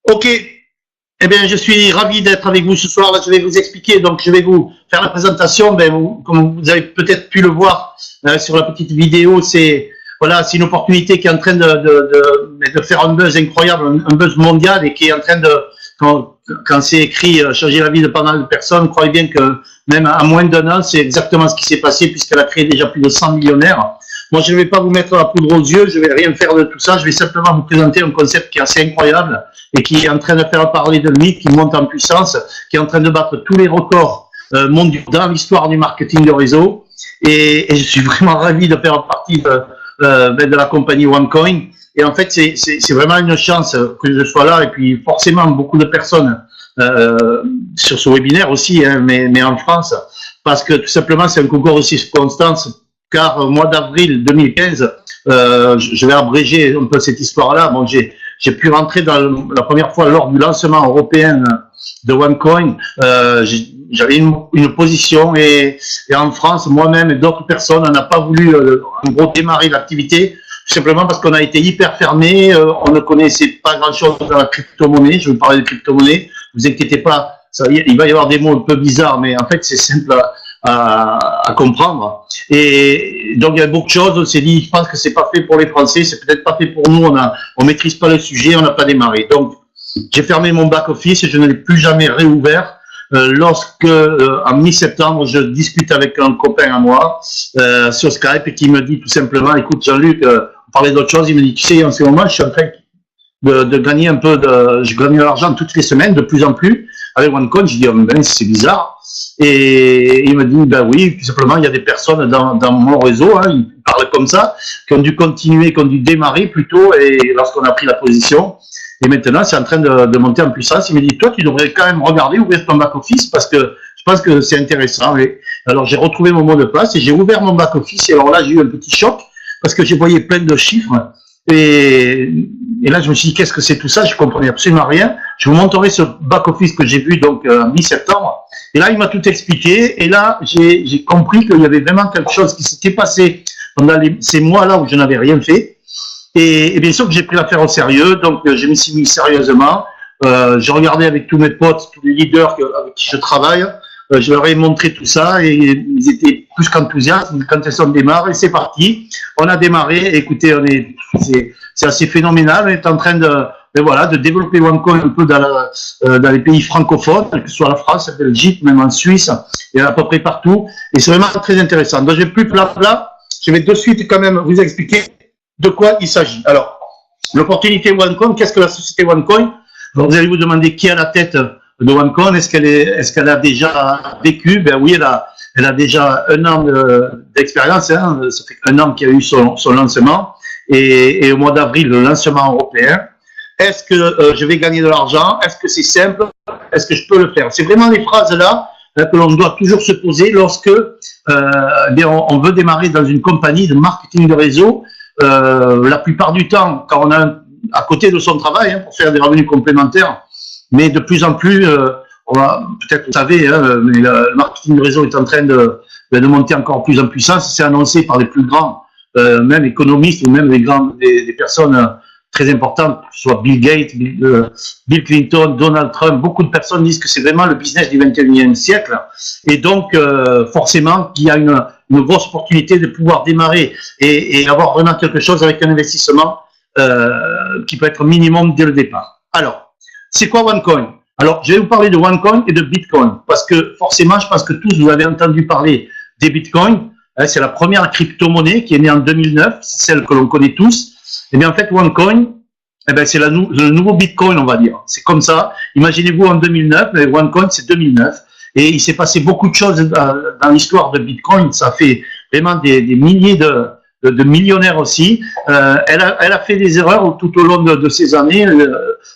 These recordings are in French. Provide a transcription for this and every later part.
Ok, eh bien, je suis ravi d'être avec vous ce soir. Là, je vais vous expliquer. Donc, je vais vous faire la présentation. Comme vous avez peut-être pu le voir sur la petite vidéo, c'est voilà, c'est une opportunité qui est en train de faire un buzz incroyable, un buzz mondial et qui est en train de, quand c'est écrit changer la vie de pas mal de personnes, croyez bien que même à moins d'un an, c'est exactement ce qui s'est passé puisqu'elle a créé déjà plus de 100 millionnaires. Moi, je ne vais pas vous mettre la poudre aux yeux, je ne vais rien faire de tout ça, je vais simplement vous présenter un concept qui est assez incroyable et qui est en train de faire parler de lui, qui monte en puissance, qui est en train de battre tous les records mondiaux dans l'histoire du marketing de réseau. Et je suis vraiment ravi de faire partie de la compagnie OneCoin. Et en fait, c'est vraiment une chance que je sois là. Et puis, forcément, beaucoup de personnes sur ce webinaire aussi, hein, mais en France, parce que tout simplement, c'est un concours de circonstances. Car au mois d'avril 2015, je vais abréger un peu cette histoire-là. Bon, j'ai pu rentrer dans la première fois lors du lancement européen de OneCoin. J'avais une position et en France, moi-même et d'autres personnes, on n'a pas voulu en gros démarrer l'activité, simplement parce qu'on a été hyper fermé, on ne connaissait pas grand-chose dans la crypto-monnaie. Je vais vous parler de crypto-monnaie, ne vous inquiétez pas, il va y avoir des mots un peu bizarres, mais en fait c'est simple à comprendre. Et donc il y a beaucoup de choses, on s'est dit, je pense que c'est pas fait pour les Français, c'est peut-être pas fait pour nous, on maîtrise pas le sujet, on n'a pas démarré. Donc j'ai fermé mon back-office et je ne l'ai plus jamais réouvert. Lorsque en mi-septembre, je discute avec un copain à moi sur Skype et qui me dit tout simplement, écoute Jean-Luc, on parlait d'autre chose, il me dit, tu sais, en ce moment, je suis en train de gagner un peu je gagne de l'argent toutes les semaines, de plus en plus, avec OneCoin. Je dis, oh, ben, c'est bizarre. Et il me dit, ben oui, tout simplement, il y a des personnes dans mon réseau, hein, ils parlent comme ça, qui ont dû continuer, qui ont dû démarrer plutôt, et lorsqu'on a pris la position, et maintenant, c'est en train de monter en puissance. Il me dit, toi, tu devrais quand même regarder, ouvrir ton back-office, parce que je pense que c'est intéressant. Et alors, j'ai retrouvé mon mot de passe, et j'ai ouvert mon back-office, et alors là, j'ai eu un petit choc, parce que j'ai voyé plein de chiffres, et là, je me suis dit, qu'est-ce que c'est tout ça? Je comprenais absolument rien. Je vous montrerai ce back-office que j'ai vu donc en mi-septembre. Et là, il m'a tout expliqué. Et là, j'ai compris qu'il y avait vraiment quelque chose qui s'était passé pendant ces mois-là où je n'avais rien fait. Et bien sûr que j'ai pris l'affaire au sérieux. Donc, je me suis mis sérieusement. J'ai regardé avec tous mes potes, tous les leaders avec qui je travaille. Je leur ai montré tout ça et ils étaient plus qu'enthousiastes quand ils ont démarré. Et c'est parti. On a démarré. Écoutez, c'est assez phénoménal. On est en train de développer OneCoin un peu dans les pays francophones, que ce soit la France, la Belgique, même en Suisse, et à peu près partout. Et c'est vraiment très intéressant. Donc, je vais plus blabla. Je vais de suite quand même vous expliquer de quoi il s'agit. Alors, l'opportunité OneCoin, qu'est-ce que la société OneCoin? Vous allez vous demander qui est à la tête de OneCoin. Est-ce qu'elle a déjà vécu? Ben oui, elle a déjà un an d'expérience. Hein. Ça fait un an qu'il y a eu son lancement. Et au mois d'avril, le lancement européen. Est-ce que je vais gagner de l'argent? Est-ce que c'est simple? Est-ce que je peux le faire? C'est vraiment les phrases-là que l'on doit toujours se poser lorsque on veut démarrer dans une compagnie de marketing de réseau. La plupart du temps, quand on a à côté de son travail, hein, pour faire des revenus complémentaires, mais de plus en plus, peut-être vous savez, hein, mais le marketing de réseau est en train de monter encore plus en puissance. C'est annoncé par les plus grands, même économistes ou même des personnes très importantes, que ce soit Bill Gates, Bill Clinton, Donald Trump. Beaucoup de personnes disent que c'est vraiment le business du 21e siècle. Et donc, forcément, qu'il y a une grosse opportunité de pouvoir démarrer et avoir vraiment quelque chose avec un investissement qui peut être minimum dès le départ. Alors, c'est quoi OneCoin? Alors, je vais vous parler de OneCoin et de Bitcoin, parce que forcément, je pense que tous vous avez entendu parler des Bitcoins. C'est la première crypto-monnaie qui est née en 2009, c'est celle que l'on connaît tous. Et bien en fait, OneCoin, c'est le nouveau Bitcoin, on va dire. C'est comme ça. Imaginez-vous en 2009, OneCoin, c'est 2009. Et il s'est passé beaucoup de choses dans l'histoire de Bitcoin. Ça fait vraiment des milliers de millionnaires aussi. Elle a fait des erreurs tout au long de ces années.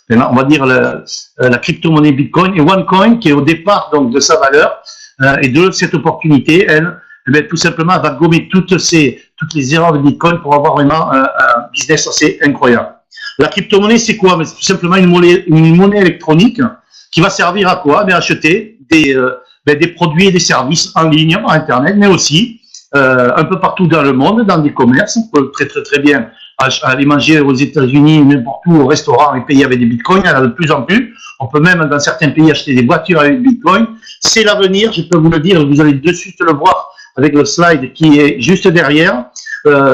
On va dire la crypto-monnaie Bitcoin et OneCoin, qui est au départ donc de sa valeur et de cette opportunité, tout simplement, elle va gommer toutes les erreurs de Bitcoin pour avoir vraiment un business assez incroyable. La crypto-monnaie, c'est quoi? C'est tout simplement une monnaie électronique qui va servir à quoi? Acheter des produits et des services en ligne, en Internet, mais aussi un peu partout dans le monde, dans des commerces. On peut très bien aller manger aux États-Unis, n'importe où, au restaurant et payer avec des bitcoins. Il y en a de plus en plus. On peut même dans certains pays acheter des voitures avec des bitcoins. C'est l'avenir, je peux vous le dire. Vous allez de suite le voir avec le slide qui est juste derrière.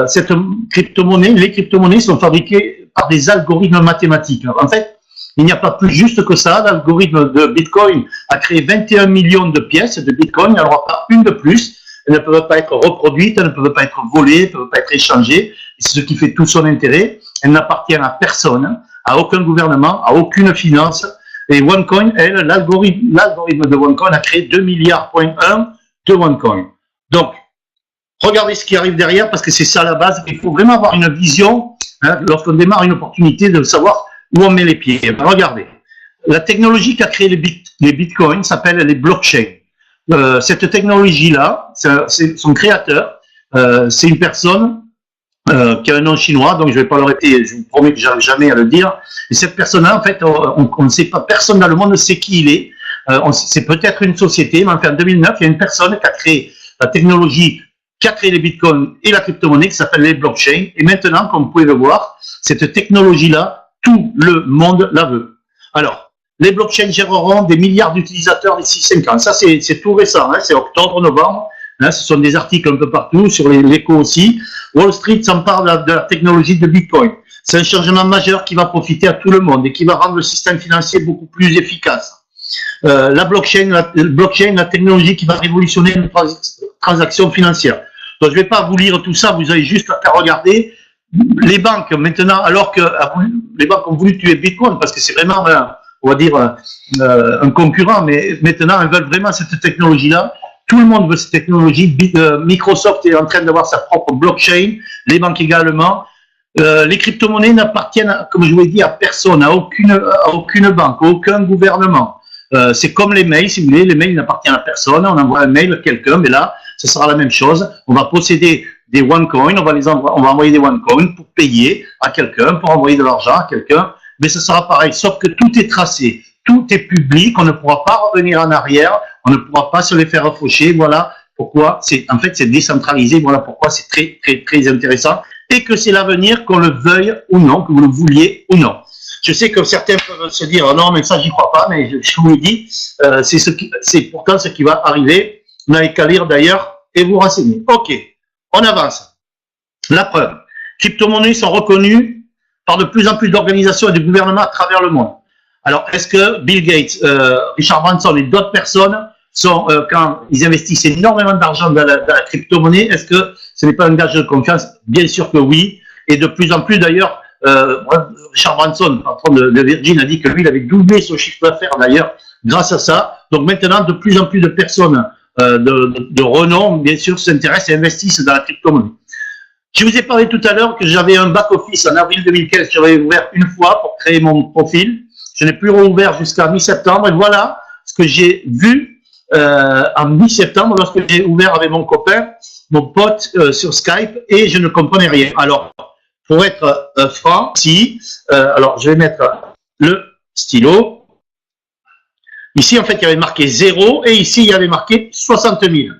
Cette crypto-monnaie, les crypto-monnaies sont fabriquées par des algorithmes mathématiques. En fait, il n'y a pas plus juste que ça. L'algorithme de Bitcoin a créé 21 millions de pièces de Bitcoin. Il n'y en aura pas une de plus. Elles ne peuvent pas être reproduites, elles ne peuvent pas être volées, elles ne peuvent pas être échangées. C'est ce qui fait tout son intérêt. Elles n'appartiennent à personne, à aucun gouvernement, à aucune finance. Et OneCoin, l'algorithme de OneCoin a créé 2 milliards de OneCoin. Donc, regardez ce qui arrive derrière parce que c'est ça la base. Il faut vraiment avoir une vision lorsqu'on démarre une opportunité de savoir où on met les pieds. Regardez, la technologie qui a créé les bitcoins s'appelle les blockchains. Cette technologie-là, c'est son créateur, c'est une personne qui a un nom chinois, donc je ne vais pas le répéter, je vous promets que j'arrive jamais à le dire. Et cette personne-là, en fait, on ne sait pas, personne dans le monde ne sait qui il est. C'est peut-être une société, mais enfin en 2009, il y a une personne qui a créé la technologie, qui a créé les bitcoins et la crypto-monnaie, qui s'appelle les blockchains. Et maintenant, comme vous pouvez le voir, cette technologie-là, tout le monde la veut. Alors, les blockchains géreront des milliards d'utilisateurs d'ici 5 ans. Ça, c'est tout récent, c'est octobre, novembre. Ce sont des articles un peu partout, sur l'écho aussi. Wall Street s'empare de la technologie de Bitcoin. C'est un changement majeur qui va profiter à tout le monde et qui va rendre le système financier beaucoup plus efficace. La blockchain, la technologie qui va révolutionner les transactions financières. Donc, je ne vais pas vous lire tout ça, vous avez juste à regarder. Les banques, maintenant, alors que les banques ont voulu tuer Bitcoin, parce que c'est vraiment, on va dire, un concurrent, mais maintenant, elles veulent vraiment cette technologie-là. Tout le monde veut cette technologie. Microsoft est en train d'avoir sa propre blockchain, les banques également. Les crypto-monnaies n'appartiennent, comme je vous l'ai dit, à personne, à aucune banque, à aucun gouvernement. C'est comme les mails, si vous voulez, les mails n'appartiennent à personne. On envoie un mail à quelqu'un, mais là, ce sera la même chose. On va posséder des OneCoin, on va envoyer des OneCoin pour payer à quelqu'un, pour envoyer de l'argent à quelqu'un, mais ce sera pareil, sauf que tout est tracé, tout est public, on ne pourra pas revenir en arrière, on ne pourra pas se les faire faucher, voilà pourquoi en fait c'est décentralisé, voilà pourquoi c'est très intéressant, et que c'est l'avenir, qu'on le veuille ou non, que vous le vouliez ou non. Je sais que certains peuvent se dire, non mais ça j'y crois pas, mais je vous le dis, c'est pourtant ce qui va arriver, vous n'avez qu'à lire d'ailleurs et vous renseigner. Ok. On avance. La preuve. Crypto-monnaies sont reconnues par de plus en plus d'organisations et de gouvernements à travers le monde. Alors, est-ce que Bill Gates, Richard Branson et d'autres personnes sont, quand ils investissent énormément d'argent dans la crypto-monnaie, est-ce que ce n'est pas un gage de confiance? Bien sûr que oui. Et de plus en plus, d'ailleurs, Richard Branson, patron de Virgin, a dit que lui, il avait doublé son chiffre d'affaires, d'ailleurs, grâce à ça. Donc maintenant, de plus en plus de personnes de renom, bien sûr, s'intéressent et investissent dans la crypto-monnaie. Je vous ai parlé tout à l'heure que j'avais un back-office en avril 2015, j'avais ouvert une fois pour créer mon profil. Je n'ai plus rouvert jusqu'à mi-septembre. Et voilà ce que j'ai vu en mi-septembre lorsque j'ai ouvert avec mon copain, mon pote sur Skype, et je ne comprenais rien. Alors, pour être franc, ici, alors je vais mettre le stylo. Ici, en fait, il y avait marqué 0 et ici, il y avait marqué 60 000.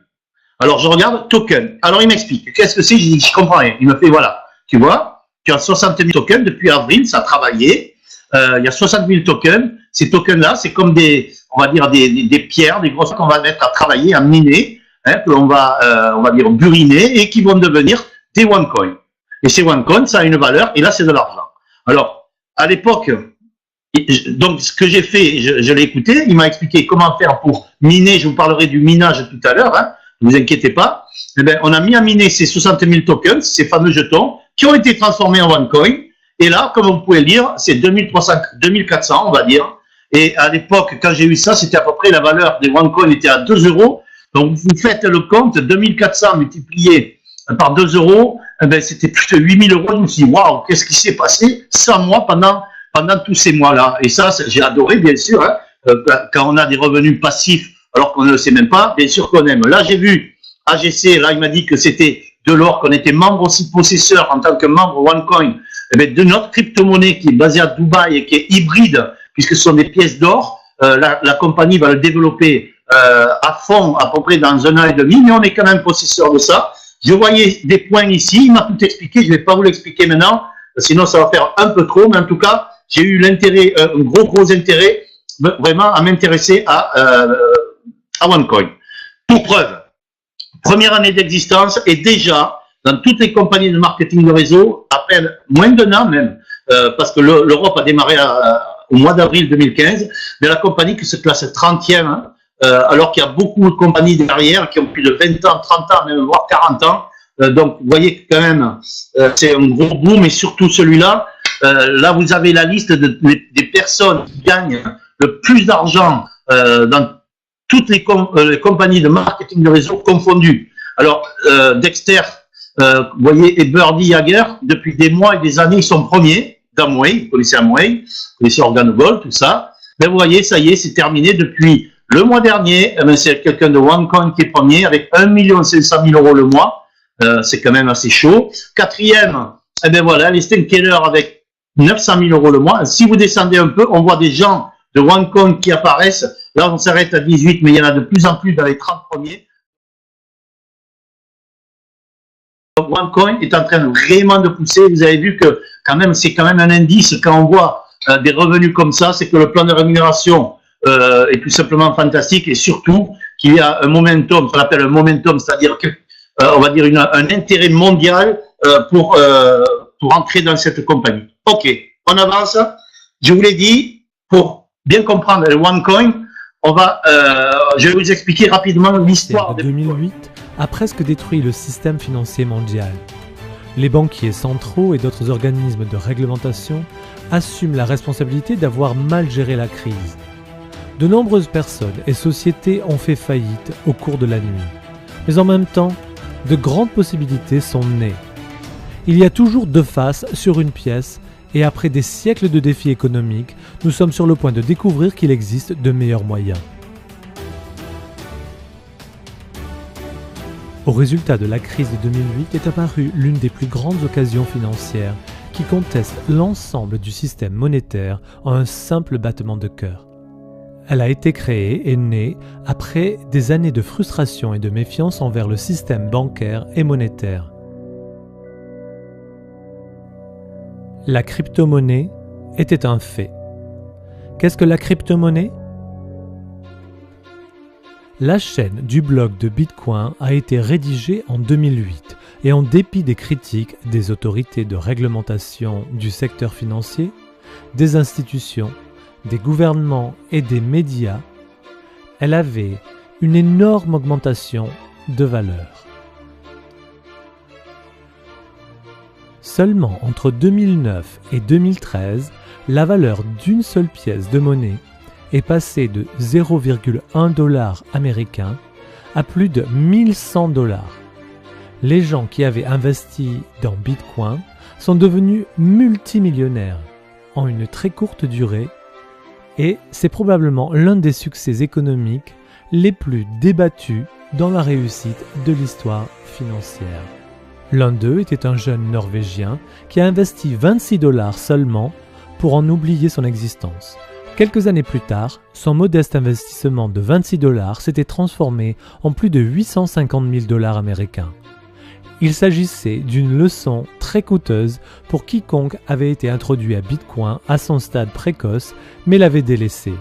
Alors, je regarde token. Alors, il m'explique. Qu'est-ce que c'est? Je dis, je comprends rien. Il me fait, voilà, tu vois, tu as 60 000 tokens depuis avril, ça a travaillé. Il y a 60 000 tokens. Ces tokens-là, c'est comme on va dire, des pierres, des grosses qu'on va mettre à travailler, à miner, que l'on va, on va dire, buriner et qui vont devenir des OneCoin. Et ces OneCoin, ça a une valeur et là, c'est de l'argent. Alors, à l'époque, donc, ce que j'ai fait, je l'ai écouté, il m'a expliqué comment faire pour miner, je vous parlerai du minage tout à l'heure, ne vous inquiétez pas. Eh bien, on a mis à miner ces 60 000 tokens, ces fameux jetons, qui ont été transformés en OneCoin. Et là, comme vous pouvez lire, c'est 2400, on va dire. Et à l'époque, quand j'ai eu ça, c'était à peu près la valeur des OneCoin était à 2 €. Donc, vous faites le compte, 2400 multiplié par 2 €, eh bien, c'était plus de 8 000 €. Je me suis dit, waouh, qu'est-ce qui s'est passé 100 mois pendant tous ces mois-là. Et ça, j'ai adoré, bien sûr, quand on a des revenus passifs, alors qu'on ne le sait même pas, bien sûr qu'on aime. Là, j'ai vu AGC, là, il m'a dit que c'était de l'or, qu'on était membre aussi possesseur en tant que membre OneCoin, de notre crypto-monnaie qui est basée à Dubaï et qui est hybride, puisque ce sont des pièces d'or. La compagnie va le développer à fond, à peu près dans 1 an et demi, mais on est quand même possesseur de ça. Je voyais des points ici, il m'a tout expliqué, je ne vais pas vous l'expliquer maintenant, sinon ça va faire un peu trop, mais en tout cas, j'ai eu l'intérêt, un gros intérêt, vraiment à m'intéresser à OneCoin. Pour preuve, première année d'existence et déjà, dans toutes les compagnies de marketing de réseau, à peine moins d'un an même, parce que l'Europe a démarré au mois d'avril 2015, mais la compagnie qui se classe 30e, hein, alors qu'il y a beaucoup de compagnies derrière qui ont plus de 20 ans, 30 ans, même voire 40 ans. Donc, vous voyez que quand même, c'est un gros boom, et surtout celui-là, là, vous avez la liste des personnes qui gagnent le plus d'argent dans toutes les compagnies de marketing de réseau confondues. Alors, Dexter, vous voyez, et Birdie Jagger, depuis des mois et des années, ils sont premiers d'Amway. Vous connaissez Amway, vous connaissez Organogold, tout ça. Mais vous voyez, ça y est, c'est terminé depuis le mois dernier. C'est quelqu'un de OneCoin qui est premier avec 1 500 000 € le mois. C'est quand même assez chaud. Quatrième, eh ben voilà, les Stenkeller avec 900 000 € le mois. Si vous descendez un peu, on voit des gens de OneCoin qui apparaissent. Là, on s'arrête à 18, mais il y en a de plus en plus dans les 30 premiers. OneCoin est en train vraiment de pousser. Vous avez vu que quand même, c'est quand même un indice quand on voit des revenus comme ça, c'est que le plan de rémunération est tout simplement fantastique, et surtout qu'il y a un momentum, ça l'appelle un momentum, c'est-à-dire que on va dire un intérêt mondial pour entrer dans cette compagnie. Ok, on avance. Je vous l'ai dit, pour bien comprendre le OneCoin, je vais vous expliquer rapidement l'histoire. De 2008 a presque détruit le système financier mondial. Les banquiers centraux et d'autres organismes de réglementation assument la responsabilité d'avoir mal géré la crise. De nombreuses personnes et sociétés ont fait faillite au cours de la nuit. Mais en même temps, de grandes possibilités sont nées. Il y a toujours deux faces sur une pièce, et après des siècles de défis économiques, nous sommes sur le point de découvrir qu'il existe de meilleurs moyens. Au résultat de la crise de 2008 est apparue l'une des plus grandes occasions financières qui conteste l'ensemble du système monétaire en un simple battement de cœur. Elle a été créée et née après des années de frustration et de méfiance envers le système bancaire et monétaire. La crypto-monnaie était un fait. Qu'est-ce que la crypto-monnaie ? La chaîne du blog de Bitcoin a été rédigée en 2008 et en dépit des critiques des autorités de réglementation du secteur financier, des institutions, des gouvernements et des médias, elle avait une énorme augmentation de valeur. Seulement entre 2009 et 2013, la valeur d'une seule pièce de monnaie est passée de 0,1 $ américain à plus de 1100 $. Les gens qui avaient investi dans Bitcoin sont devenus multimillionnaires en une très courte durée, et c'est probablement l'un des succès économiques les plus débattus dans la réussite de l'histoire financière. L'un d'eux était un jeune Norvégien qui a investi 26 $ seulement pour en oublier son existence. Quelques années plus tard, son modeste investissement de 26 $ s'était transformé en plus de 850 000 $ américains. Il s'agissait d'une leçon très coûteuse pour quiconque avait été introduit à Bitcoin à son stade précoce mais l'avait délaissé.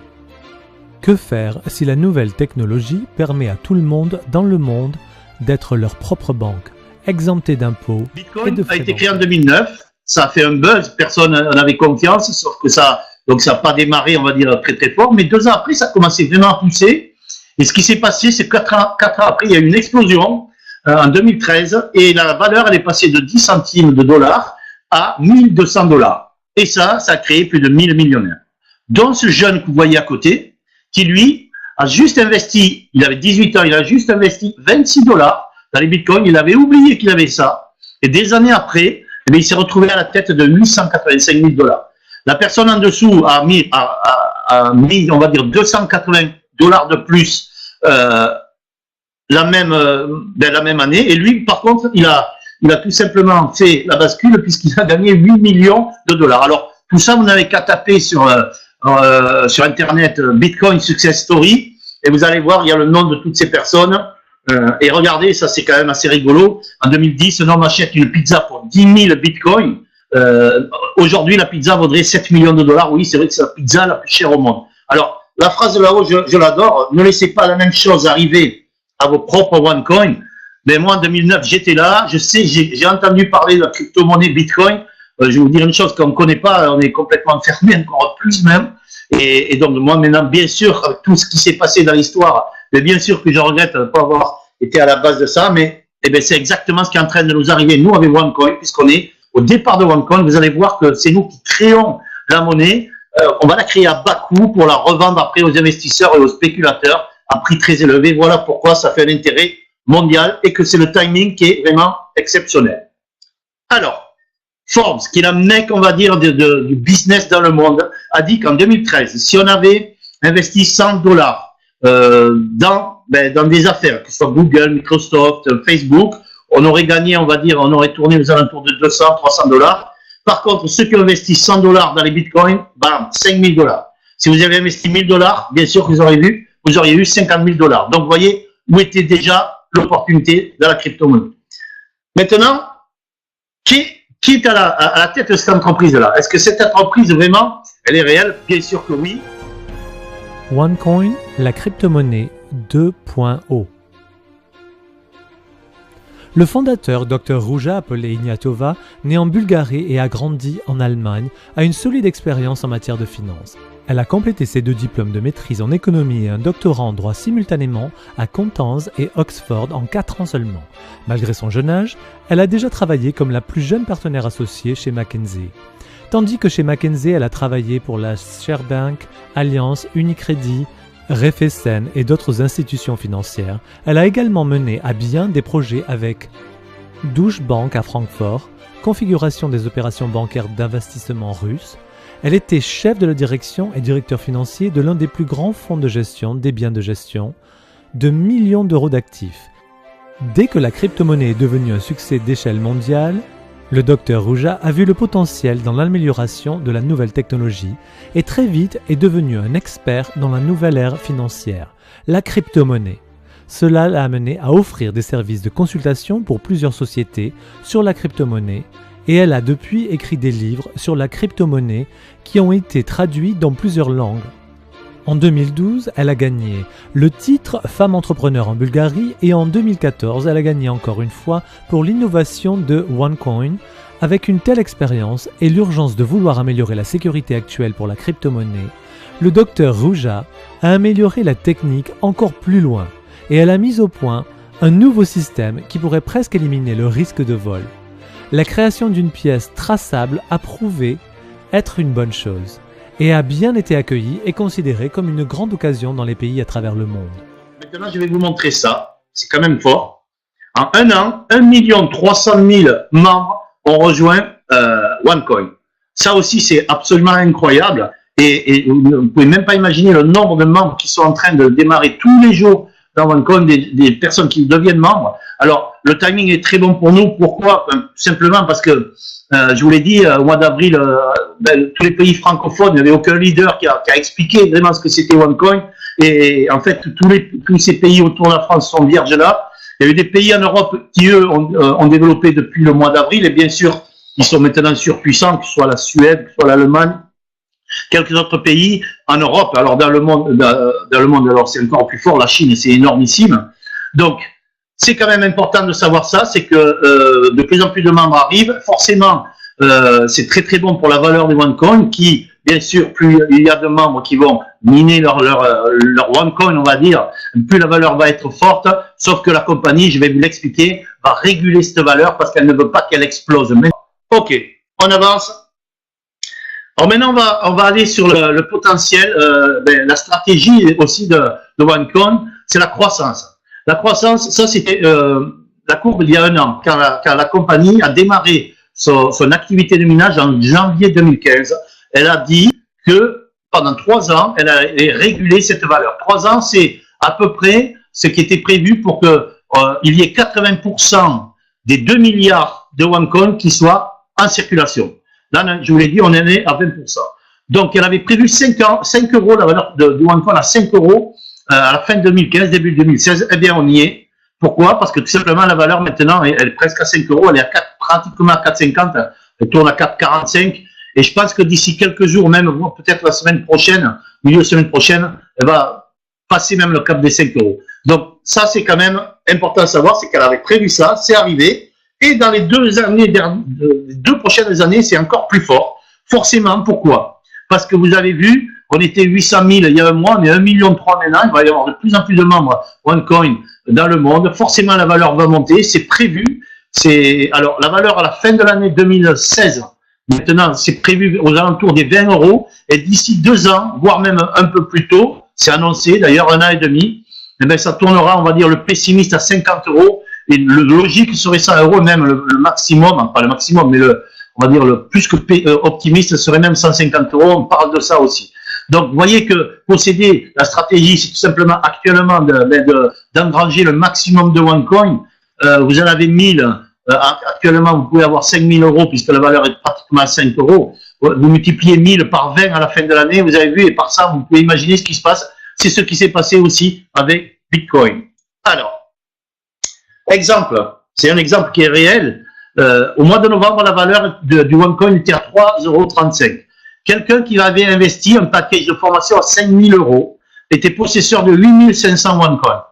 Que faire si la nouvelle technologie permet à tout le monde dans le monde d'être leur propre banque, exemptée d'impôts et de frais Bitcoin a été créé en 2009, ça a fait un buzz, personne n'en avait confiance, sauf que ça n'a pas démarré, on va dire, très très fort, mais 2 ans après, ça a commencé vraiment à pousser, et ce qui s'est passé, c'est 4 ans après, il y a eu une explosion, en 2013, et la valeur, elle est passée de 10 centimes de dollars à 1200 $. Et ça a créé plus de 1000 millionnaires. Dont ce jeune que vous voyez à côté, qui lui, a juste investi, il avait 18 ans, il a juste investi 26 $ dans les bitcoins, il avait oublié qu'il avait ça, et des années après, eh bien, il s'est retrouvé à la tête de 885 000 $. La personne en dessous a mis, on va dire, 280 $ de plus, la même année, et lui, par contre, il a tout simplement fait la bascule puisqu'il a gagné 8 millions de $. Alors, tout ça, vous n'avez qu'à taper sur Internet Bitcoin Success Story, et vous allez voir, il y a le nom de toutes ces personnes. Et regardez, ça c'est quand même assez rigolo. En 2010, un homme achète une pizza pour 10 000 bitcoins. Aujourd'hui, la pizza vaudrait 7 millions de dollars. Oui, c'est vrai que c'est la pizza la plus chère au monde. Alors, la phrase de là-haut, je l'adore. Ne laissez pas la même chose arriver à vos propres OneCoin. Mais moi, en 2009, j'étais là. Je sais, j'ai entendu parler de la crypto-monnaie Bitcoin. Je vais vous dire une chose qu'on ne connaît pas. On est complètement enfermé, encore plus même. Et donc, moi, maintenant, bien sûr, avec tout ce qui s'est passé dans l'histoire, mais bien sûr que je regrette de ne pas avoir été à la base de ça. Mais eh bien, c'est exactement ce qui est en train de nous arriver, nous, avec OneCoin, puisqu'on est au départ de OneCoin. Vous allez voir que c'est nous qui créons la monnaie. On va la créer à bas coût pour la revendre après aux investisseurs et aux spéculateurs à prix très élevé. Voilà pourquoi ça fait un intérêt mondial et que c'est le timing qui est vraiment exceptionnel. Alors, Forbes, qui est la mec, on va dire, du business dans le monde, a dit qu'en 2013, si on avait investi 100 dollars dans des affaires, que ce soit Google, Microsoft, Facebook, on aurait gagné, on va dire, on aurait tourné aux alentours de 200, 300 dollars. Par contre, ceux qui ont investi 100 dollars dans les bitcoins, bam, 5 000 dollars. Si vous avez investi 1000 dollars, bien sûr que vous auriez eu 50 000 dollars. Donc, vous voyez où était déjà l'opportunité dans la crypto-monnaie. Maintenant, qui est à la tête de cette entreprise-là? Est-ce que cette entreprise, vraiment, elle est réelle? Bien sûr que oui. OneCoin, la crypto-monnaie 2.0. Le fondateur, Dr Ruja, appelé Ignatova, né en Bulgarie et a grandi en Allemagne, a une solide expérience en matière de finance. Elle a complété ses 2 diplômes de maîtrise en économie et un doctorat en droit simultanément à Constance et Oxford en 4 ans seulement. Malgré son jeune âge, elle a déjà travaillé comme la plus jeune partenaire associée chez McKinsey. Tandis que chez McKinsey, elle a travaillé pour la Sberbank, Allianz, Unicredit, Raiffeisen et d'autres institutions financières, elle a également mené à bien des projets avec Deutsche Bank à Francfort, configuration des opérations bancaires d'investissement russes. Elle était chef de la direction et directeur financier de l'un des plus grands fonds de gestion des biens de gestion, de millions d'euros d'actifs. Dès que la crypto-monnaie est devenue un succès d'échelle mondiale, le Dr Ruja a vu le potentiel dans l'amélioration de la nouvelle technologie et très vite est devenu un expert dans la nouvelle ère financière, la crypto-monnaie. Cela l'a amené à offrir des services de consultation pour plusieurs sociétés sur la crypto-monnaie et elle a depuis écrit des livres sur la crypto-monnaie qui ont été traduits dans plusieurs langues. En 2012, elle a gagné le titre Femme entrepreneur en Bulgarie et en 2014, elle a gagné encore une fois pour l'innovation de OneCoin. Avec une telle expérience et l'urgence de vouloir améliorer la sécurité actuelle pour la crypto-monnaie, le Dr Ruja a amélioré la technique encore plus loin et elle a mis au point un nouveau système qui pourrait presque éliminer le risque de vol. La création d'une pièce traçable a prouvé être une bonne chose et a bien été accueillie et considérée comme une grande occasion dans les pays à travers le monde. Maintenant, je vais vous montrer ça. C'est quand même fort. En un an, 1 300 000 membres ont rejoint OneCoin. Ça aussi, c'est absolument incroyable. Et vous ne pouvez même pas imaginer le nombre de membres qui sont en train de démarrer tous les jours dans OneCoin, des personnes qui deviennent membres. Alors, le timing est très bon pour nous. Pourquoi? Simplement parce que, je vous l'ai dit, au mois d'avril, tous les pays francophones, il n'y avait aucun leader qui a expliqué vraiment ce que c'était OneCoin. Et en fait, tous ces pays autour de la France sont vierges là. Il y a eu des pays en Europe qui, eux, ont développé depuis le mois d'avril. Et bien sûr, ils sont maintenant surpuissants, que ce soit la Suède, que ce soit l'Allemagne, quelques autres pays en Europe. Alors, dans le monde, alors c'est encore plus fort, la Chine, c'est énormissime. Donc, c'est quand même important de savoir ça, c'est que de plus en plus de membres arrivent. Forcément, c'est très très bon pour la valeur des OneCoin qui, bien sûr, plus il y a de membres qui vont miner leur OneCoin, on va dire, plus la valeur va être forte, sauf que la compagnie, je vais vous l'expliquer, va réguler cette valeur parce qu'elle ne veut pas qu'elle explose. Mais, ok, on avance. Alors maintenant, on va aller sur le potentiel, la stratégie aussi de OneCoin, c'est la croissance. La croissance, ça c'était la courbe il y a un an, quand la compagnie a démarré son activité de minage en janvier 2015. Elle a dit que pendant 3 ans, elle allait réguler cette valeur. 3 ans, c'est à peu près ce qui était prévu pour que il y ait 80% des 2 milliards de OneCoin qui soient en circulation. Là, je vous l'ai dit, on en est à 20%. Donc, elle avait prévu 5 euros, la valeur de OneCoin à 5 euros à la fin 2015, début 2016. Eh bien, on y est. Pourquoi? Parce que tout simplement, la valeur maintenant, elle est presque à 5 euros, elle est à 4, pratiquement à 4,50, elle tourne à 4,45. Et je pense que d'ici quelques jours, même peut-être la semaine prochaine, milieu de semaine prochaine, elle va passer même le cap des 5 euros. Donc ça, c'est quand même important à savoir, c'est qu'elle avait prévu ça, c'est arrivé. Et dans les 2 prochaines années, c'est encore plus fort. Forcément, pourquoi? Parce que vous avez vu, on était 800 000 il y a un mois, mais 1,3 million maintenant, il va y avoir de plus en plus de membres OneCoin dans le monde. Forcément, la valeur va monter, c'est prévu. Alors, la valeur à la fin de l'année 2016, maintenant, c'est prévu aux alentours des 20 euros. Et d'ici 2 ans, voire même un peu plus tôt, c'est annoncé, d'ailleurs, 1 an et demi, eh bien, ça tournera, on va dire, le pessimiste à 50 euros. Et le logique serait 100 euros, même le maximum, pas le maximum, mais on va dire le plus que optimiste serait même 150 euros. On parle de ça aussi. Donc, vous voyez que posséder la stratégie, c'est tout simplement actuellement d'engranger le maximum de OneCoin. Vous en avez 1000. Actuellement, vous pouvez avoir 5000 euros puisque la valeur est pratiquement à 5 euros. Vous multipliez 1000 par 20 à la fin de l'année, vous avez vu, et par ça, vous pouvez imaginer ce qui se passe. C'est ce qui s'est passé aussi avec Bitcoin. Alors, exemple, c'est un exemple qui est réel. Au mois de novembre, la valeur du OneCoin était à 3,35 €. Quelqu'un qui avait investi un package de formation à 5000 euros était possesseur de 8500 OneCoin.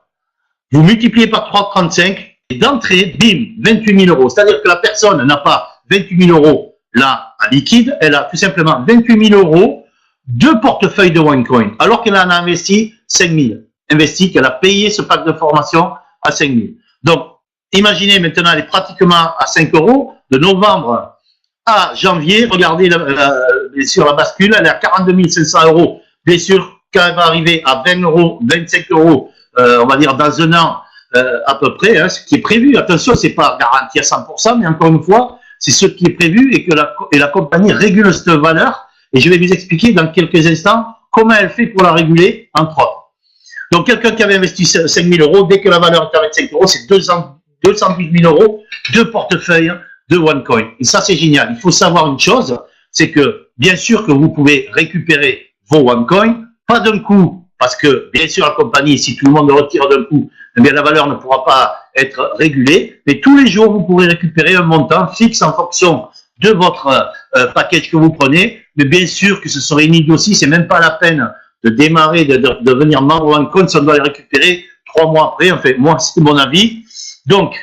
Vous multipliez par 3,35 et d'entrée, bim, 28 000 euros. C'est-à-dire que la personne n'a pas 28 000 euros là en liquide, elle a tout simplement 28 000 euros de portefeuille de OneCoin, alors qu'elle en a investi 5000. Investi, qu'elle a payé ce pack de formation à 5000. Donc, imaginez maintenant, elle est pratiquement à 5 euros. De novembre à janvier, regardez bien sûr la bascule, elle est à 42 500 euros. Bien sûr, quand elle va arriver à 20 euros, 25 euros, on va dire dans un an à peu près, hein, ce qui est prévu. Attention, c'est pas garanti à 100%, mais encore une fois, c'est ce qui est prévu et que la compagnie régule cette valeur. Et je vais vous expliquer dans quelques instants comment elle fait pour la réguler, entre autres. Donc, quelqu'un qui avait investi 5 000 euros, dès que la valeur est à 25 euros, c'est 208 000 euros de portefeuille de OneCoin. Et ça, c'est génial. Il faut savoir une chose, c'est que, bien sûr que vous pouvez récupérer vos OneCoin, pas d'un coup, parce que, bien sûr, la compagnie, si tout le monde le retire d'un coup, eh bien, la valeur ne pourra pas être régulée, mais tous les jours, vous pourrez récupérer un montant fixe en fonction de votre package que vous prenez. Mais bien sûr que ce serait une idée aussi, c'est même pas la peine de démarrer, de devenir membre OneCoin, si on doit les récupérer 3 mois après. Enfin, moi, c'est mon avis. Donc,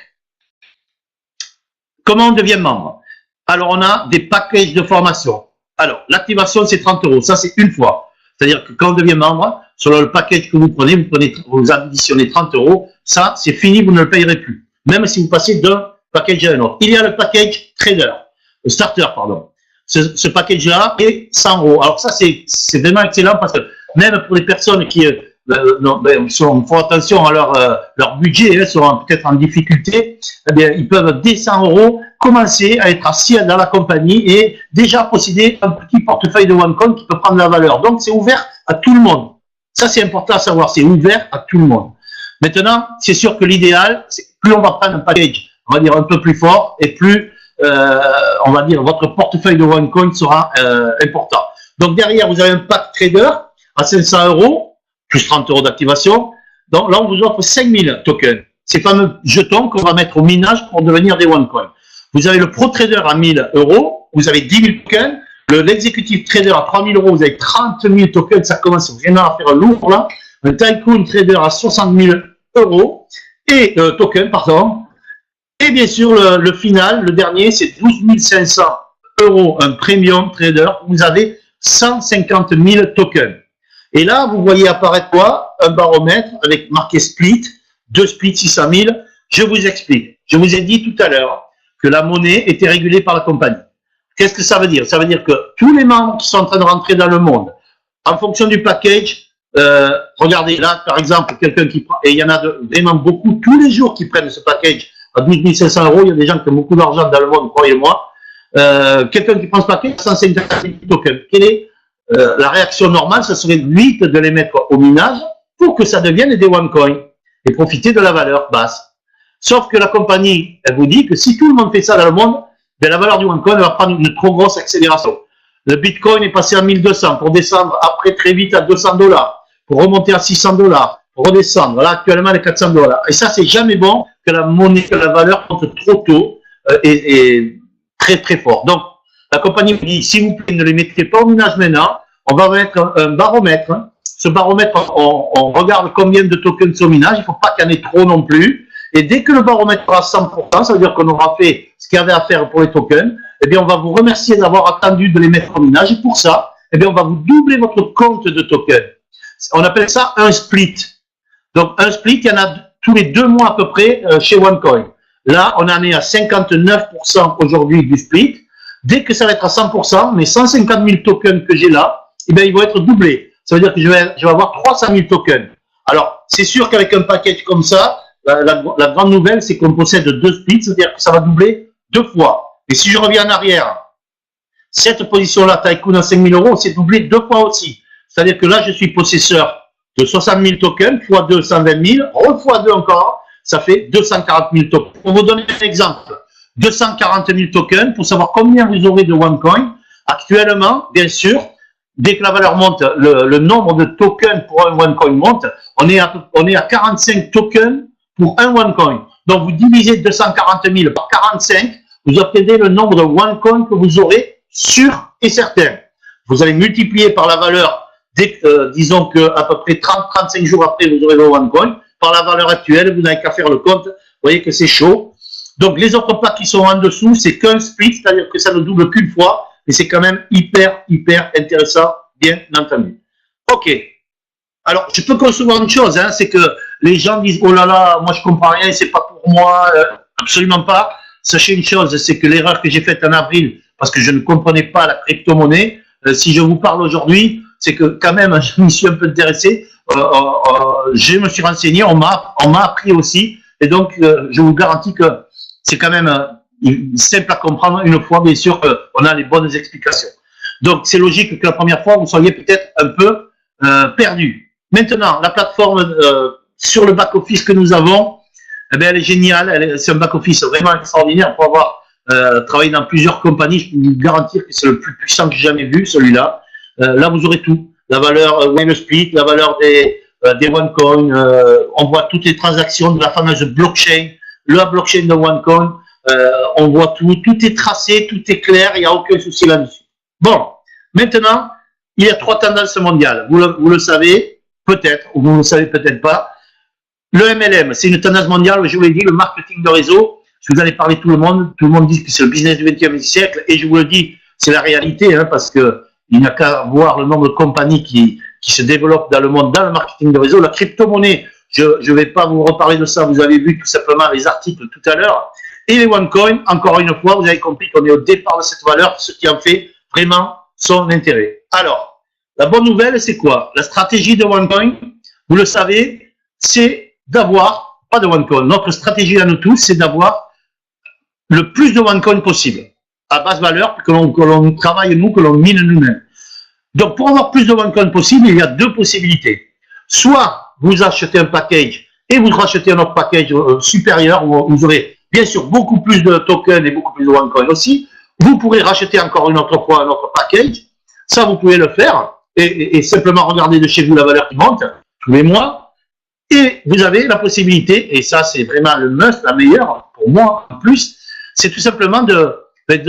comment on devient membre? Alors, on a des packages de formation. Alors, l'activation, c'est 30 euros. Ça, c'est une fois. C'est-à-dire que quand on devient membre, selon le package que vous prenez, vous additionnez 30 euros. Ça, c'est fini, vous ne le payerez plus. Même si vous passez d'un package à un autre. Il y a le package trader, le starter, pardon. Ce package-là est 100 euros. Alors ça, c'est vraiment excellent parce que même pour les personnes qui font attention à leur budget, hein, sont peut-être en difficulté, eh bien, ils peuvent, dès 100 euros, commencer à être assis dans la compagnie et déjà posséder un petit portefeuille de OneCoin qui peut prendre la valeur. Donc, c'est ouvert à tout le monde. Ça, c'est important à savoir. C'est ouvert à tout le monde. Maintenant, c'est sûr que l'idéal, c'est plus on va prendre un package, on va dire un peu plus fort, et plus on va dire votre portefeuille de OneCoin sera important. Donc derrière, vous avez un pack trader à 500 euros, plus 30 euros d'activation. Donc là, on vous offre 5000 tokens. Ces fameux jetons qu'on va mettre au minage pour devenir des OneCoin. Vous avez le Pro Trader à 1000 euros, vous avez 10 000 tokens. L'exécutif trader à 3000 euros, vous avez 30 000 tokens, ça commence vraiment à faire lourd là. Un Tycoon Trader à 60 000 euros, et tokens, pardon. Et bien sûr, le final, le dernier, c'est 12 500 euros, un Premium Trader. Vous avez 150 000 tokens. Et là, vous voyez apparaître quoi? Un baromètre avec marqué split, 2 splits 600 000. Je vous explique. Je vous ai dit tout à l'heure que la monnaie était régulée par la compagnie. Qu'est-ce que ça veut dire? Ça veut dire que tous les membres qui sont en train de rentrer dans le monde, en fonction du package, regardez là, par exemple, quelqu'un qui prend, et il y en a vraiment beaucoup tous les jours qui prennent ce package à 12 500 euros. Il y a des gens qui ont beaucoup d'argent dans le monde, croyez-moi. Quelqu'un qui prend ce package, 150 000 tokens. Quelle est la réaction normale? Ce serait vite de les mettre au minage pour que ça devienne des OneCoin et profiter de la valeur basse. Sauf que la compagnie, elle vous dit que si tout le monde fait ça dans le monde, ben la valeur du OneCoin va prendre une trop grosse accélération. Le Bitcoin est passé à 1200 pour descendre après très vite à 200 $, pour remonter à 600 $, pour redescendre. Là, actuellement, elle est 400 dollars. Et ça, c'est jamais bon que la monnaie, que la valeur monte trop tôt et très, très fort. Donc, la compagnie me dit, s'il vous plaît, ne les mettez pas au minage maintenant. On va mettre un baromètre. Ce baromètre, on regarde combien de tokens sont au minage. Il ne faut pas qu'il y en ait trop non plus. Et dès que le baromètre sera à 100%, ça veut dire qu'on aura fait ce qu'il y avait à faire pour les tokens, eh bien, on va vous remercier d'avoir attendu de les mettre au minage. Et pour ça, eh bien, on va vous doubler votre compte de tokens. On appelle ça un split. Donc, un split, il y en a tous les 2 mois à peu près chez OneCoin. Là, on en est à 59% aujourd'hui du split. Dès que ça va être à 100%, mes 150 000 tokens que j'ai là, eh bien, ils vont être doublés. Ça veut dire que je vais avoir 300 000 tokens. Alors, c'est sûr qu'avec un package comme ça, la grande nouvelle, c'est qu'on possède 2 splits, c'est-à-dire que ça va doubler 2 fois. Et si je reviens en arrière, cette position-là, Tycoon à 5 000 €, c'est doublé 2 fois aussi. C'est-à-dire que là, je suis possesseur de 60 000 tokens, fois 2, 120 000, fois 2 encore, ça fait 240 000 tokens. Pour vous donner un exemple, 240 000 tokens, pour savoir combien vous aurez de OneCoin. Actuellement, bien sûr, dès que la valeur monte, le nombre de tokens pour un OneCoin monte, on est à 45 tokens pour un OneCoin. Donc, vous divisez 240 000 par 45, vous obtenez le nombre de OneCoin que vous aurez sûr et certain. Vous allez multiplier par la valeur, disons qu'à peu près 30-35 jours après, vous aurez le OneCoin. Par la valeur actuelle, vous n'avez qu'à faire le compte. Vous voyez que c'est chaud. Donc, les autres packs qui sont en dessous, c'est qu'un split, c'est-à-dire que ça ne double qu'une fois. Et c'est quand même hyper intéressant, bien entendu. OK. Alors, je peux concevoir une chose, hein, c'est que les gens disent « Oh là là, moi je comprends rien, c'est pas pour moi. » Absolument pas. Sachez une chose, c'est que l'erreur que j'ai faite en avril, parce que je ne comprenais pas la crypto-monnaie, si je vous parle aujourd'hui, c'est que quand même, je me suis un peu intéressé, je me suis renseigné, on m'a appris aussi, et donc je vous garantis que c'est quand même simple à comprendre une fois, bien sûr, qu'on a les bonnes explications. Donc, c'est logique que la première fois, vous soyez peut-être un peu perdu. Maintenant, la plateforme sur le back-office que nous avons, eh bien, elle est géniale. C'est un back-office vraiment extraordinaire pour avoir travaillé dans plusieurs compagnies. Je peux vous garantir que c'est le plus puissant que j'ai jamais vu, celui-là. Là, vous aurez tout. La valeur Whale Split, la valeur des OneCoin. On voit toutes les transactions de la fameuse blockchain, la blockchain de OneCoin. On voit tout. Tout est tracé, tout est clair. Il n'y a aucun souci là-dessus. Bon, maintenant, il y a 3 tendances mondiales. Vous le savez, peut-être, ou vous ne le savez peut-être pas. Le MLM, c'est une tendance mondiale, je vous l'ai dit, le marketing de réseau. Je vous en ai parlé tout le monde dit que c'est le business du XXe siècle, et je vous le dis, c'est la réalité, hein, parce que il n'y a qu'à voir le nombre de compagnies qui se développent dans le monde, dans le marketing de réseau. La crypto-monnaie, je ne vais pas vous reparler de ça, vous avez vu tout simplement les articles tout à l'heure. Et les OneCoin, encore une fois, vous avez compris qu'on est au départ de cette valeur, ce qui en fait vraiment son intérêt. Alors, la bonne nouvelle, c'est quoi? La stratégie de OneCoin, vous le savez, c'est d'avoir, pas de OneCoin, notre stratégie à nous tous, c'est d'avoir le plus de OneCoin possible, à basse valeur, que l'on travaille nous, que l'on mine nous-mêmes. Donc, pour avoir plus de OneCoin possible, il y a 2 possibilités. Soit vous achetez un package et vous rachetez un autre package supérieur, où vous aurez bien sûr beaucoup plus de tokens et beaucoup plus de OneCoin aussi. Vous pourrez racheter encore une autre fois un autre package. Ça, vous pouvez le faire et simplement regarder de chez vous la valeur qui monte tous les mois. Et vous avez la possibilité, et ça c'est vraiment le must, la meilleure pour moi en plus, c'est tout simplement de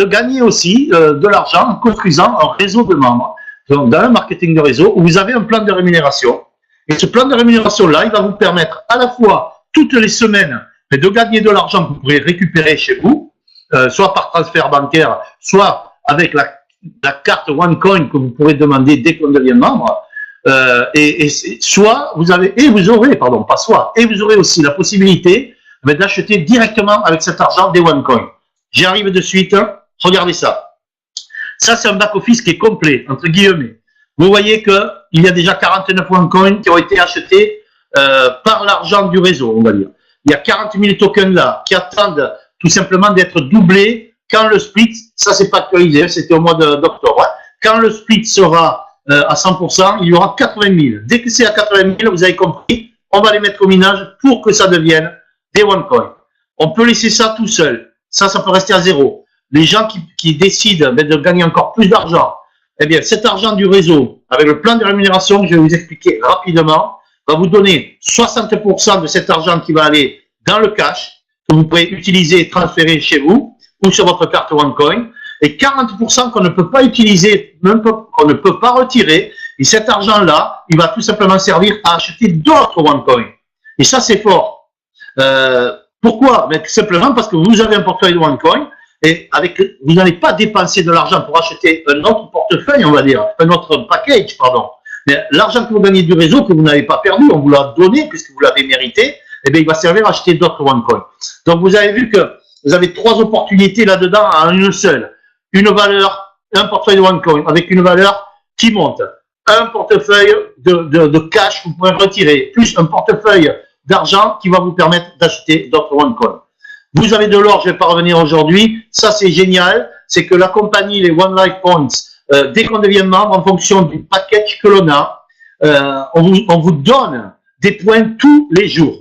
gagner aussi de l'argent en construisant un réseau de membres. Donc dans un marketing de réseau, où vous avez un plan de rémunération. Et ce plan de rémunération-là, il va vous permettre à la fois toutes les semaines de gagner de l'argent que vous pourrez récupérer chez vous, soit par transfert bancaire, soit avec la carte OneCoin que vous pourrez demander dès qu'on devient membre. Soit vous avez, et vous aurez, pardon, pas soit, et vous aurez aussi la possibilité d'acheter directement avec cet argent des OneCoin. J'y arrive de suite, hein. Regardez ça. Ça, c'est un back-office qui est complet, entre guillemets. Vous voyez qu'il y a déjà 49 OneCoin qui ont été achetés par l'argent du réseau, on va dire. Il y a 40 000 tokens là qui attendent tout simplement d'être doublés quand le split, ça c'est pas actualisé, c'était au mois d'octobre, hein. Quand le split sera à 100%, il y aura 80 000. Dès que c'est à 80 000, vous avez compris, on va les mettre au minage pour que ça devienne des OneCoin. On peut laisser ça tout seul. Ça peut rester à zéro. Les gens qui décident de gagner encore plus d'argent, eh bien, cet argent du réseau, avec le plan de rémunération que je vais vous expliquer rapidement, va vous donner 60% de cet argent qui va aller dans le cash, que vous pourrez utiliser et transférer chez vous ou sur votre carte OneCoin, et 40% qu'on ne peut pas utiliser, même qu'on ne peut pas retirer, et cet argent-là, il va tout simplement servir à acheter d'autres OneCoin. Et ça, c'est fort. Pourquoi? Ben, simplement parce que vous avez un portefeuille de OneCoin, et vous n'allez pas dépenser de l'argent pour acheter un autre portefeuille, on va dire, un autre package, pardon. Mais l'argent que vous gagnez du réseau, que vous n'avez pas perdu, on vous l'a donné puisque vous l'avez mérité, eh bien, il va servir à acheter d'autres OneCoin. Donc, vous avez vu que vous avez 3 opportunités là-dedans en une seule. Une valeur, un portefeuille de OneCoin avec une valeur qui monte. Un portefeuille de cash que vous pouvez retirer, plus un portefeuille d'argent qui va vous permettre d'acheter d'autres OneCoin. Vous avez de l'or, je ne vais pas revenir aujourd'hui. Ça, c'est génial. C'est que la compagnie, les One Life Points, dès qu'on devient membre, en fonction du package que l'on a, on vous donne des points tous les jours.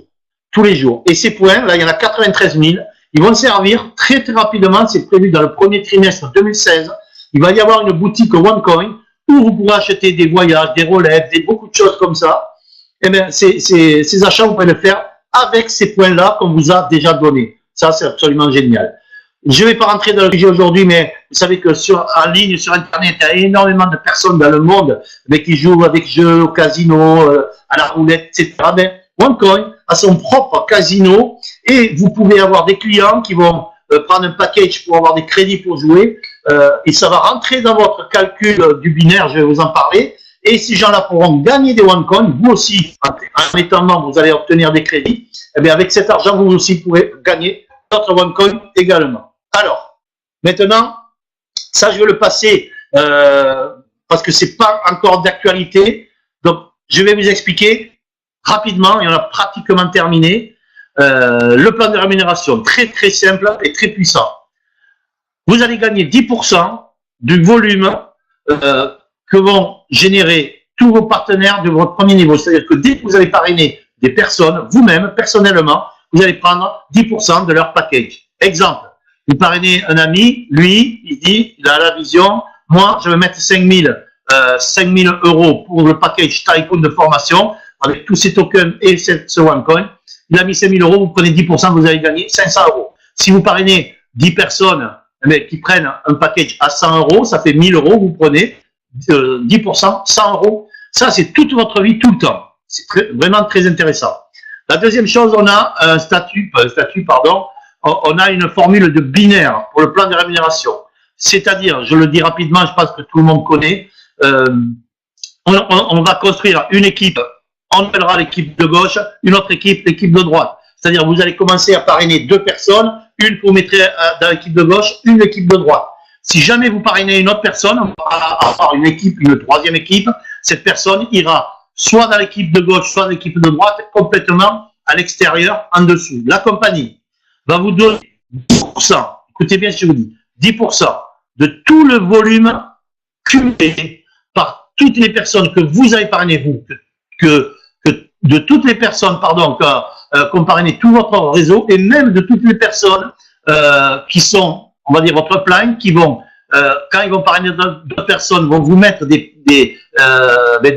Tous les jours. Et ces points, là, il y en a 93 000. Ils vont servir très très rapidement. C'est prévu dans le premier trimestre 2016. Il va y avoir une boutique OneCoin où vous pourrez acheter des voyages, des Rolex, beaucoup de choses comme ça. Et bien, ces achats, vous pouvez le faire avec ces points-là qu'on vous a déjà donnés. Ça, c'est absolument génial. Je ne vais pas rentrer dans le sujet aujourd'hui, mais vous savez que en ligne, sur Internet, il y a énormément de personnes dans le monde qui jouent avec jeux au casino, à la roulette, etc. Mais OneCoin a son propre casino et vous pouvez avoir des clients qui vont prendre un package pour avoir des crédits pour jouer et ça va rentrer dans votre calcul du binaire, je vais vous en parler. Et ces gens-là pourront gagner des OneCoin. Vous aussi, en étant membre, vous allez obtenir des crédits. Et bien, avec cet argent, vous aussi pourrez gagner d'autres OneCoin également. Alors, maintenant, ça, je vais le passer parce que c'est pas encore d'actualité. Donc, je vais vous expliquer rapidement, et on a pratiquement terminé, le plan de rémunération. Très, très simple et très puissant. Vous allez gagner 10% du volume que vont générer tous vos partenaires de votre premier niveau. C'est-à-dire que dès que vous allez parrainer des personnes, vous-même, personnellement, vous allez prendre 10% de leur package. Exemple, vous parrainez un ami, lui, il dit, il a la vision, moi, je vais mettre 5 000 € pour le package Tycoon de formation, avec tous ces tokens et ce OneCoin. Il a mis 5 000 €, vous prenez 10%, vous allez gagner 500 €. Si vous parrainez 10 personnes qui prennent un package à 100 €, ça fait 1 000 €, vous prenez 10%, 100 €. Ça, c'est toute votre vie, tout le temps. C'est vraiment très intéressant. La deuxième chose, on a un on a une formule de binaire pour le plan de rémunération. C'est-à-dire, je le dis rapidement, je pense que tout le monde connaît, on va construire une équipe, on appellera l'équipe de gauche, une autre équipe, l'équipe de droite. C'est-à-dire, vous allez commencer à parrainer 2 personnes, une que vous mettrez dans l'équipe de gauche, une l'équipe de droite. Si jamais vous parrainez une autre personne, on va avoir une équipe, une troisième équipe, cette personne ira soit dans l'équipe de gauche, soit dans l'équipe de droite, complètement à l'extérieur, en dessous. La compagnie va vous donner 10%, écoutez bien ce que je vous dis, 10% de tout le volume cumulé par toutes les personnes que vous avez parrainées, vous, de toutes les personnes, pardon, qu'on parrainé tout votre réseau, et même de toutes les personnes qui sont, on va dire, votre plan, qui vont, quand ils vont parrainer d'autres personnes, vont vous mettre des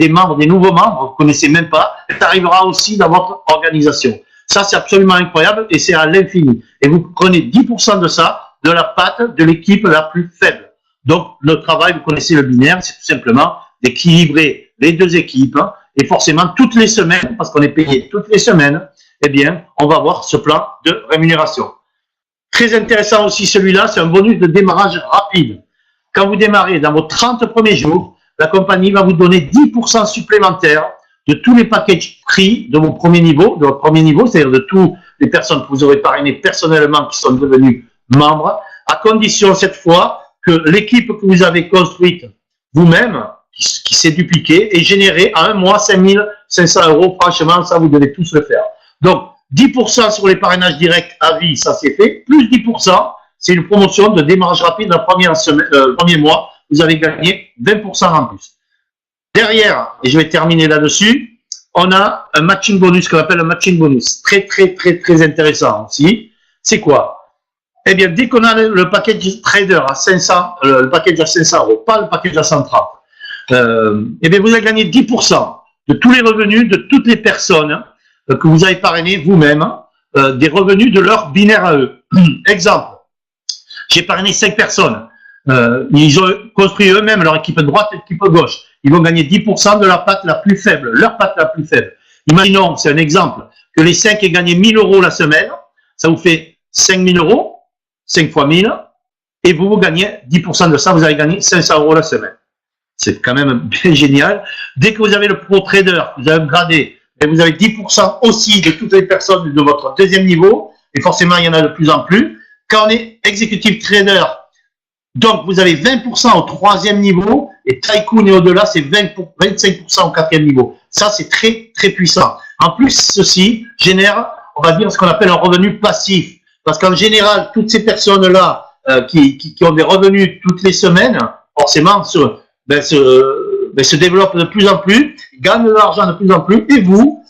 membres, des nouveaux membres, vous ne connaissez même pas, ça arrivera aussi dans votre organisation. Ça, c'est absolument incroyable et c'est à l'infini. Et vous prenez 10% de ça, de la patte de l'équipe la plus faible. Donc, le travail, vous connaissez le binaire, c'est tout simplement d'équilibrer les deux équipes, hein, et forcément, toutes les semaines, parce qu'on est payé toutes les semaines, eh bien, on va voir ce plan de rémunération. Très intéressant aussi celui-là, c'est un bonus de démarrage rapide. Quand vous démarrez dans vos 30 premiers jours, la compagnie va vous donner 10% supplémentaires de tous les packages pris de votre premier niveau, c'est-à-dire de toutes les personnes que vous aurez parrainées personnellement qui sont devenues membres, à condition cette fois que l'équipe que vous avez construite vous-même, qui s'est dupliquée, et générée à un mois 5 500 €. Franchement, ça, vous devez tous le faire. Donc, 10% sur les parrainages directs à vie, ça c'est fait, plus 10%, c'est une promotion de démarrage rapide la première semaine, premier mois, vous avez gagné 20% en plus. Derrière, et je vais terminer là-dessus, on a un matching bonus qu'on appelle un matching bonus. Très, très, très, très intéressant aussi. C'est quoi? Eh bien, dès qu'on a le package trader à 500, le package à 500 €, pas le package à 130, eh bien, vous allez gagner 10%. de tous les revenus de toutes les personnes que vous avez parrainées vous-même, des revenus de leur binaire à eux. Exemple, j'ai parrainé 5 personnes. Ils ont construit eux-mêmes leur équipe droite et l'équipe gauche. Ils vont gagner 10% de la patte la plus faible, leur patte la plus faible. Imaginons, c'est un exemple, que les 5 aient gagné 1000 € la semaine, ça vous fait 5000 €, 5 fois 1000, et vous gagnez 10% de ça, vous allez gagner 500 € la semaine. C'est quand même bien génial. Dès que vous avez le pro trader, vous avez gradé, et vous avez 10% aussi de toutes les personnes de votre deuxième niveau, et forcément il y en a de plus en plus. Quand on est executive trader, donc vous avez 20% au troisième niveau, et tycoon et au-delà, c'est 25% au quatrième niveau. Ça, c'est très, très puissant. En plus, ceci génère, on va dire, ce qu'on appelle un revenu passif. Parce qu'en général, toutes ces personnes-là qui ont des revenus toutes les semaines, forcément, se développent de plus en plus, gagnent de l'argent de plus en plus, et vous,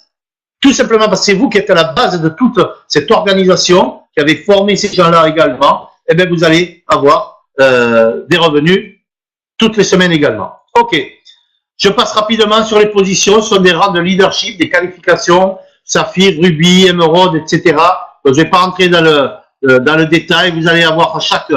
tout simplement parce que c'est vous qui êtes à la base de toute cette organisation, qui avez formé ces gens-là également, et bien vous allez avoir des revenus toutes les semaines également. Ok, je passe rapidement sur les positions, ce sont des rangs de leadership, des qualifications, Saphir, Ruby, Emerald, etc. Donc, je ne vais pas rentrer dans le détail, vous allez avoir à chaque,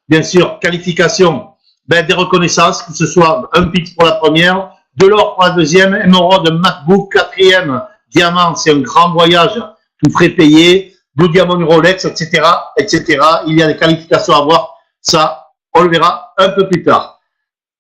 bien sûr, qualification, des reconnaissances, que ce soit un pix pour la première, de l'or pour la deuxième, Emerald, MacBook, quatrième, diamant, c'est un grand voyage, tout frais payé, Blue Diamond, Rolex, etc., etc. Il y a des qualifications à avoir, ça, on le verra un peu plus tard.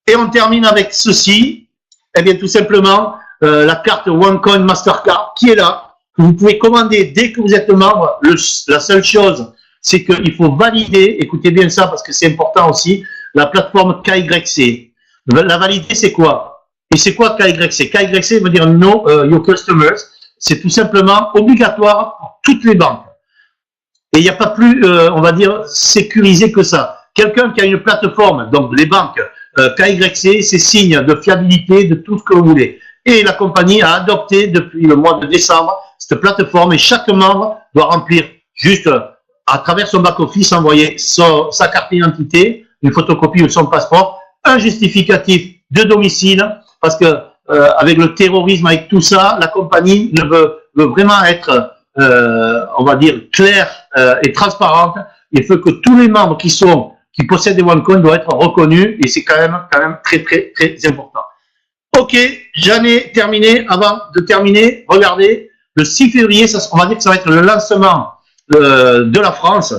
Et on termine avec ceci, eh bien tout simplement la carte OneCoin Mastercard qui est là, que vous pouvez commander dès que vous êtes membre. La seule chose, c'est qu'il faut valider, écoutez bien ça parce que c'est important aussi, la plateforme KYC. La valider, c'est quoi? Et c'est quoi KYC? KYC veut dire Know Your Customers. C'est tout simplement obligatoire pour toutes les banques. Et il n'y a pas plus, on va dire, sécurisé que ça. Quelqu'un qui a une plateforme, donc les banques, KYC, c'est signe de fiabilité de tout ce que vous voulez. Et la compagnie a adopté depuis le mois de décembre cette plateforme et chaque membre doit remplir juste à travers son back-office, envoyer sa carte d'identité, une photocopie de son passeport, un justificatif de domicile, parce que avec le terrorisme, avec tout ça, la compagnie veut vraiment être, on va dire, claire et transparente. Il faut que tous les membres qui possèdent des OneCoin doivent être reconnus et c'est quand même très, très, très important. Ok, j'en ai terminé. Avant de terminer, regardez, le 6 février, on va dire que ça va être le lancement de la France.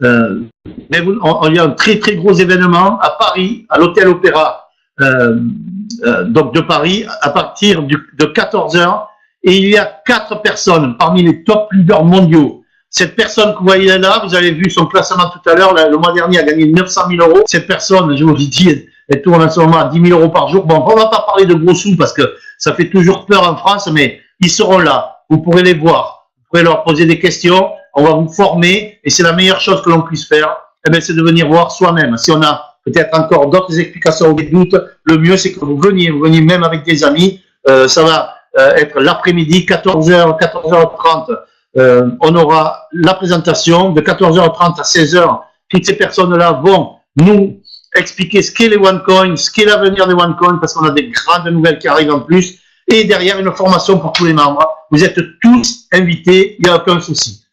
Mais il y a un très, très gros événement à Paris, à l'Hôtel Opéra, donc de Paris, à partir de 14 h. Et il y a 4 personnes parmi les top leaders mondiaux. Cette personne que vous voyez là, vous avez vu son classement tout à l'heure, le mois dernier a gagné 900 000 €. Cette personne, je vous l'ai dit, elle tourne en ce moment à 10 000 € par jour. Bon, on ne va pas parler de gros sous parce que ça fait toujours peur en France, mais ils seront là. Vous pourrez les voir. Vous pourrez leur poser des questions. On va vous former et c'est la meilleure chose que l'on puisse faire. Eh bien, c'est de venir voir soi-même. Si on a peut-être encore d'autres explications ou des doutes, le mieux c'est que vous veniez même avec des amis. Ça va être l'après-midi, 14 h, 14h30. On aura la présentation de 14h30 à 16h. Toutes ces personnes-là vont nous expliquer ce qu'est les OneCoin, ce qu'est l'avenir des OneCoin, parce qu'on a des grandes nouvelles qui arrivent en plus. Et derrière, une formation pour tous les membres. Vous êtes tous invités, il n'y a aucun souci.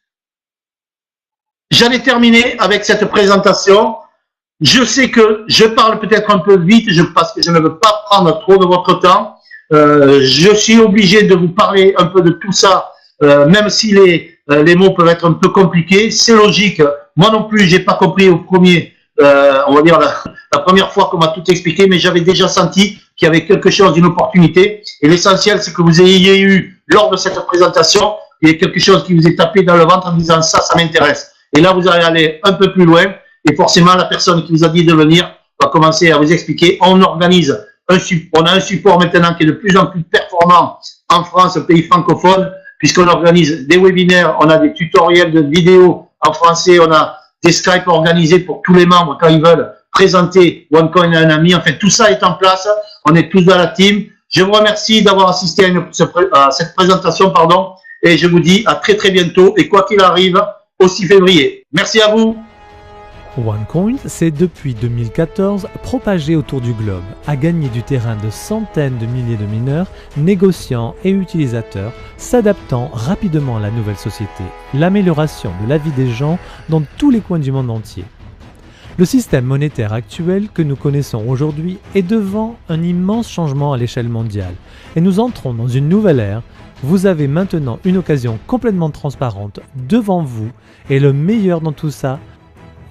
J'en ai terminé avec cette présentation. Je sais que je parle peut-être un peu vite parce que je ne veux pas prendre trop de votre temps. Je suis obligé de vous parler un peu de tout ça. Même si les mots peuvent être un peu compliqués, c'est logique. Moi non plus, j'ai pas compris au premier, on va dire la première fois qu'on m'a tout expliqué, mais j'avais déjà senti qu'il y avait quelque chose d'une opportunité. Et l'essentiel, c'est que vous ayez eu, lors de cette présentation, il y a quelque chose qui vous est tapé dans le ventre en disant ça m'intéresse. Et là, vous allez aller un peu plus loin. Et forcément, la personne qui vous a dit de venir va commencer à vous expliquer. On organise on a un support maintenant qui est de plus en plus performant en France, pays francophone, puisqu'on organise des webinaires, on a des tutoriels de vidéos en français, on a des Skype organisés pour tous les membres quand ils veulent présenter OneCoin à un ami. En fait, tout ça est en place. On est tous dans la team. Je vous remercie d'avoir assisté à cette présentation, et je vous dis à très très bientôt. Et quoi qu'il arrive, au 6 février. Merci à vous. OneCoin s'est depuis 2014 propagé autour du globe, a gagné du terrain de centaines de milliers de mineurs, négociants et utilisateurs, s'adaptant rapidement à la nouvelle société, l'amélioration de la vie des gens dans tous les coins du monde entier. Le système monétaire actuel que nous connaissons aujourd'hui est devant un immense changement à l'échelle mondiale et nous entrons dans une nouvelle ère. Vous avez maintenant une occasion complètement transparente devant vous et le meilleur dans tout ça,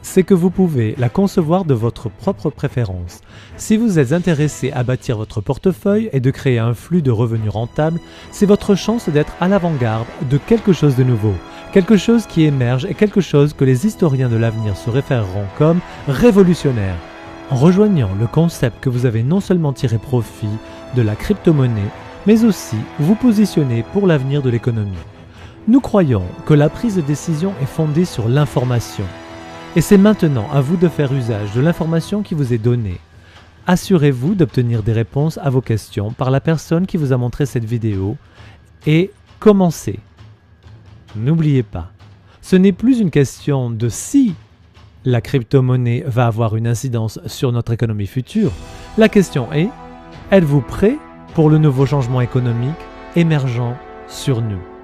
c'est que vous pouvez la concevoir de votre propre préférence. Si vous êtes intéressé à bâtir votre portefeuille et de créer un flux de revenus rentable, c'est votre chance d'être à l'avant-garde de quelque chose de nouveau, quelque chose qui émerge et quelque chose que les historiens de l'avenir se référeront comme révolutionnaire. En rejoignant le concept que vous avez non seulement tiré profit de la crypto-monnaie, mais aussi vous positionner pour l'avenir de l'économie. Nous croyons que la prise de décision est fondée sur l'information. Et c'est maintenant à vous de faire usage de l'information qui vous est donnée. Assurez-vous d'obtenir des réponses à vos questions par la personne qui vous a montré cette vidéo et commencez. N'oubliez pas, ce n'est plus une question de si la crypto-monnaie va avoir une incidence sur notre économie future. La question est, êtes-vous prêt pour le nouveau changement économique émergent sur nous ?